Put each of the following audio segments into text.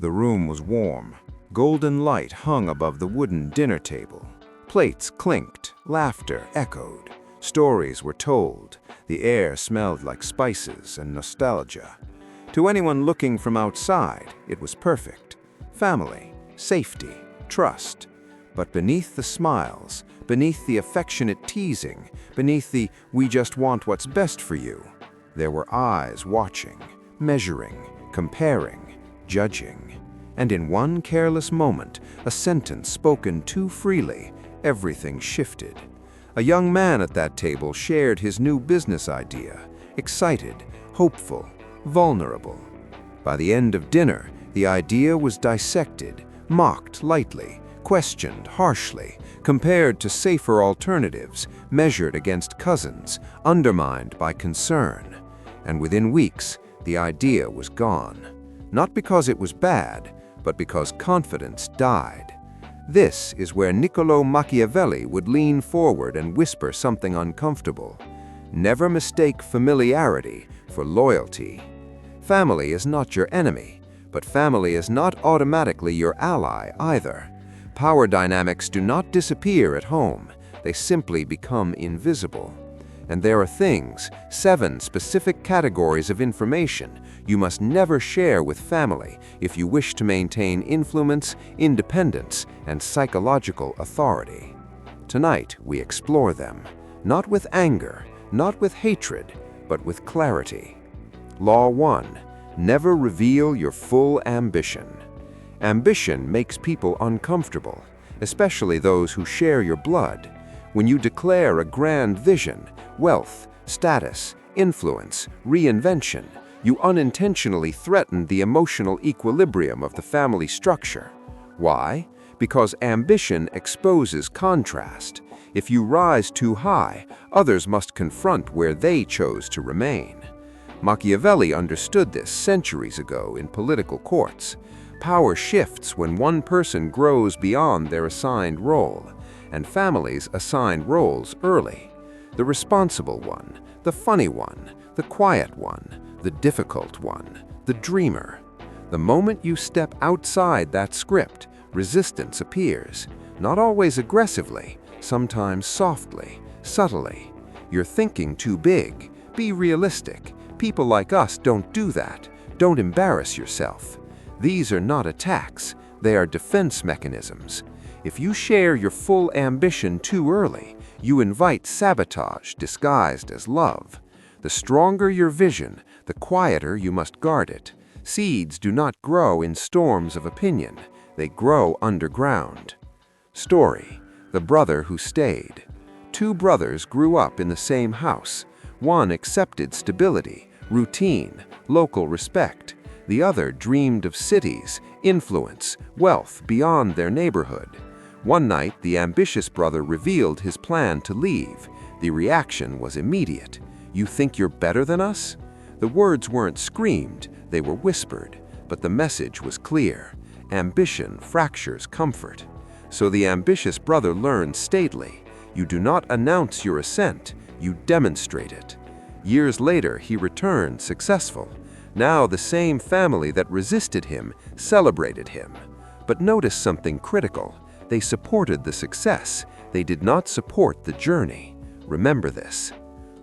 The room was warm. Golden light hung above the wooden dinner table. Plates clinked, laughter echoed. Stories were told. The air smelled like spices and nostalgia. To anyone looking from outside, it was perfect. Family, safety, trust. But beneath the smiles, beneath the affectionate teasing, beneath the "we just want what's best for you," there were eyes watching, measuring, comparing, judging. And in one careless moment, a sentence spoken too freely, everything shifted. A young man at that table shared his new business idea, excited, hopeful, vulnerable. By the end of dinner, the idea was dissected, mocked lightly, questioned harshly, compared to safer alternatives, measured against cousins, undermined by concern. And within weeks, the idea was gone. Not because it was bad, but because confidence died. This is where Niccolò Machiavelli would lean forward and whisper something uncomfortable. Never mistake familiarity for loyalty. Family is not your enemy, but family is not automatically your ally either. Power dynamics do not disappear at home, they simply become invisible. And there are things, 7 specific categories of information, you must never share with family if you wish to maintain influence, independence, and psychological authority. Tonight, we explore them, not with anger, not with hatred, but with clarity. Law 1. Never reveal your full ambition. Ambition makes people uncomfortable, especially those who share your blood. When you declare a grand vision, wealth, status, influence, reinvention, you unintentionally threaten the emotional equilibrium of the family structure. Why? Because ambition exposes contrast. If you rise too high, others must confront where they chose to remain. Machiavelli understood this centuries ago in political courts. Power shifts when one person grows beyond their assigned role, and families assign roles early. The responsible one, the funny one, the quiet one, the difficult one, the dreamer. The moment you step outside that script, resistance appears, not always aggressively, sometimes softly, subtly. You're thinking too big. Be realistic. People like us don't do that. Don't embarrass yourself. These are not attacks, they are defense mechanisms. If you share your full ambition too early, you invite sabotage disguised as love. The stronger your vision, the quieter you must guard it. Seeds do not grow in storms of opinion, they grow underground. Story: The Brother Who Stayed. 2 brothers grew up in the same house. One accepted stability, routine, local respect. The other dreamed of cities, influence, wealth beyond their neighborhood. One night, the ambitious brother revealed his plan to leave. The reaction was immediate. "You think you're better than us?" The words weren't screamed, they were whispered, but the message was clear. Ambition fractures comfort. So the ambitious brother learned stately, you do not announce your assent, you demonstrate it. Years later, he returned successful. Now the same family that resisted him celebrated him. But notice something critical. They supported the success. They did not support the journey. Remember this.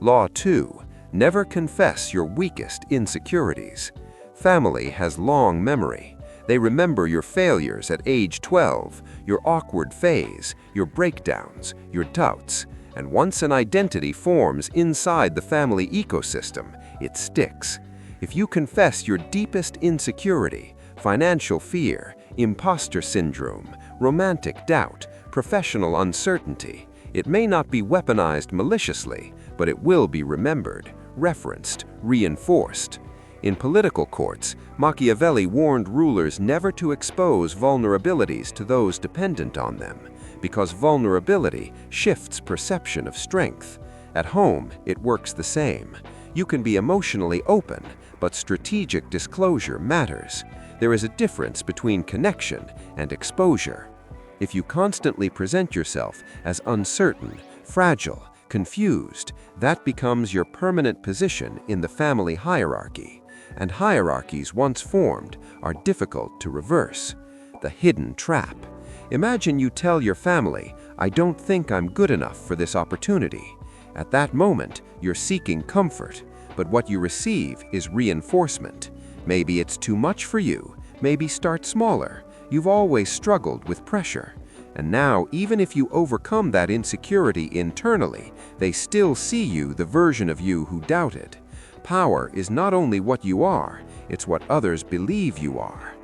Law 2. Never confess your weakest insecurities. Family has long memory. They remember your failures at age 12, your awkward phase, your breakdowns, your doubts. And once an identity forms inside the family ecosystem, it sticks. If you confess your deepest insecurity, financial fear, imposter syndrome, romantic doubt, professional uncertainty, it may not be weaponized maliciously, but it will be remembered, referenced, reinforced. In political courts, Machiavelli warned rulers never to expose vulnerabilities to those dependent on them, because vulnerability shifts perception of strength. At home, it works the same. You can be emotionally open, but strategic disclosure matters. There is a difference between connection and exposure. If you constantly present yourself as uncertain, fragile, confused, that becomes your permanent position in the family hierarchy. and hierarchies once formed are difficult to reverse. The hidden trap. Imagine you tell your family, "I don't think I'm good enough for this opportunity." At that moment, you're seeking comfort, but what you receive is reinforcement. Maybe it's too much for you, maybe start smaller. You've always struggled with pressure. And now, even if you overcome that insecurity internally, they still see you, the version of you who doubted. Power is not only what you are, it's what others believe you are.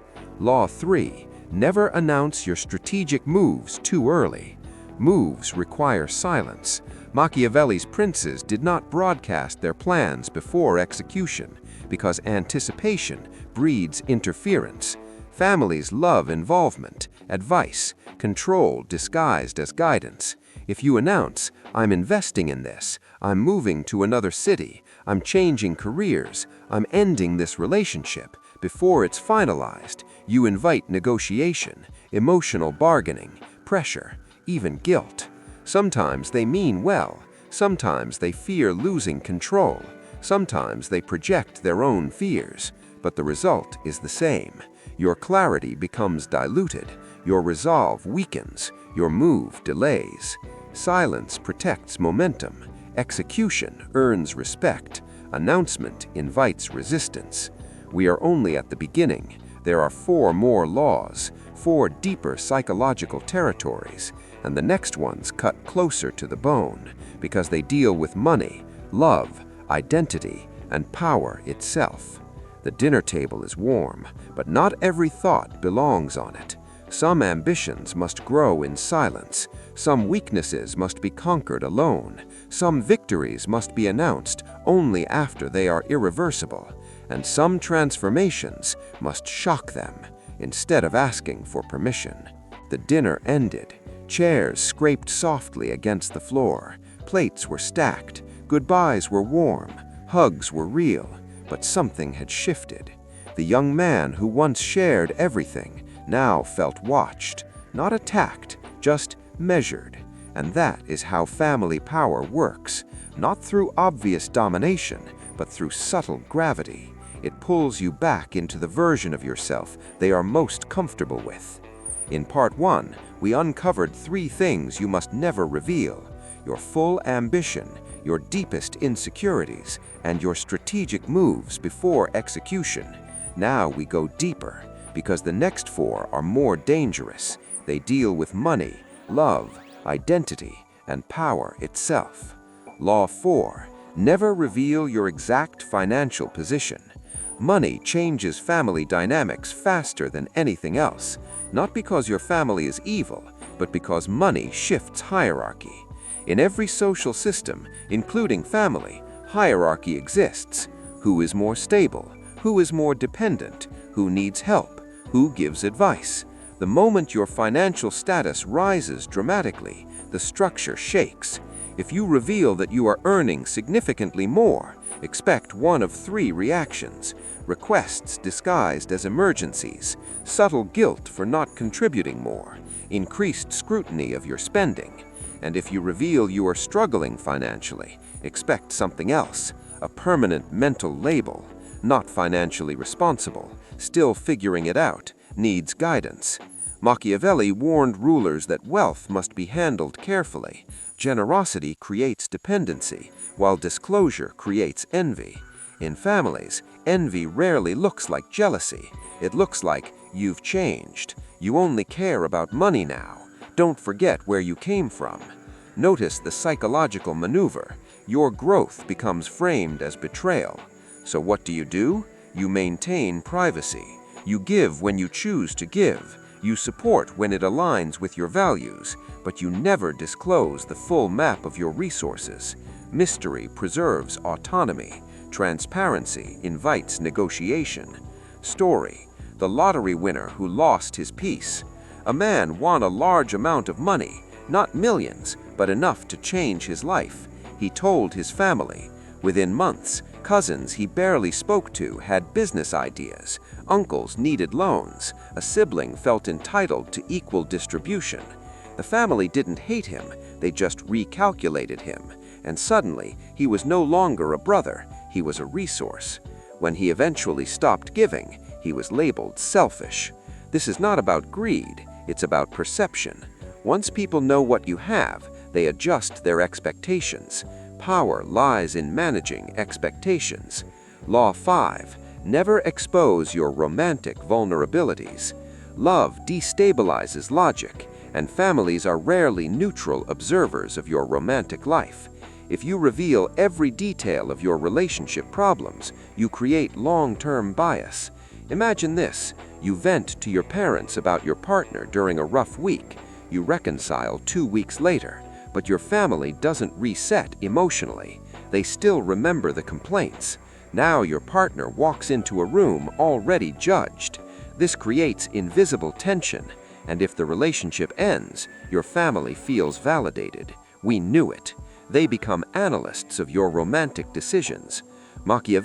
Law 3. Never announce your strategic moves too early. Moves require silence. Machiavelli's princes did not broadcast their plans before execution, because anticipation breeds interference. Families love involvement, advice, control disguised as guidance. If you announce, "I'm investing in this, I'm moving to another city, I'm changing careers, I'm ending this relationship," before it's finalized, you invite negotiation, emotional bargaining, pressure, even guilt. Sometimes they mean well, sometimes they fear losing control, sometimes they project their own fears, but the result is the same. Your clarity becomes diluted, your resolve weakens, your move delays. Silence protects momentum, execution earns respect, announcement invites resistance. We are only at the beginning. There are 4 more laws, 4 deeper psychological territories, and the next ones cut closer to the bone, because they deal with money, love, identity, and power itself. The dinner table is warm, but not every thought belongs on it. Some ambitions must grow in silence, some weaknesses must be conquered alone, some victories must be announced only after they are irreversible, and some transformations must shock them instead of asking for permission. The dinner ended. Chairs scraped softly against the floor, plates were stacked, goodbyes were warm, hugs were real, but something had shifted. The young man who once shared everything now felt watched, not attacked, just measured. And that is how family power works, not through obvious domination, but through subtle gravity. It pulls you back into the version of yourself they are most comfortable with. In part 1, we uncovered 3 things you must never reveal: your full ambition, your deepest insecurities, and your strategic moves before execution. Now we go deeper, because the next 4 are more dangerous. They deal with money, love, identity, and power itself. Law 4. Never reveal your exact financial position. Money changes family dynamics faster than anything else, not because your family is evil, but because money shifts hierarchy. In every social system, including family, hierarchy exists. Who is more stable? Who is more dependent? Who needs help? Who gives advice? The moment your financial status rises dramatically, the structure shakes. If you reveal that you are earning significantly more, expect one of 3 reactions: requests disguised as emergencies, subtle guilt for not contributing more, increased scrutiny of your spending. And if you reveal you are struggling financially, expect something else: a permanent mental label. Not financially responsible, still figuring it out, needs guidance. Machiavelli warned rulers that wealth must be handled carefully. Generosity creates dependency, while disclosure creates envy. In families, envy rarely looks like jealousy. It looks like, "You've changed. You only care about money now. Don't forget where you came from." Notice the psychological maneuver. Your growth becomes framed as betrayal. So what do? You maintain privacy. You give when you choose to give. You support when it aligns with your values, but you never disclose the full map of your resources. Mystery preserves autonomy. Transparency invites negotiation. Story: the lottery winner who lost his peace. A man won a large amount of money, not millions, but enough to change his life. He told his family. Within months, cousins he barely spoke to had business ideas. Uncles needed loans. A sibling felt entitled to equal distribution. The family didn't hate him, they just recalculated him. And suddenly, he was no longer a brother, he was a resource. When he eventually stopped giving, he was labeled selfish. This is not about greed, it's about perception. Once people know what you have, they adjust their expectations. Power lies in managing expectations. Law 5. Never expose your romantic vulnerabilities. Love destabilizes logic, and families are rarely neutral observers of your romantic life. If you reveal every detail of your relationship problems, you create long-term bias. Imagine this: you vent to your parents about your partner during a rough week. You reconcile 2 weeks later, but your family doesn't reset emotionally. They still remember the complaints. Now your partner walks into a room already judged. This creates invisible tension, and if the relationship ends, your family feels validated. We knew it. They become analysts of your romantic decisions. Machiavelli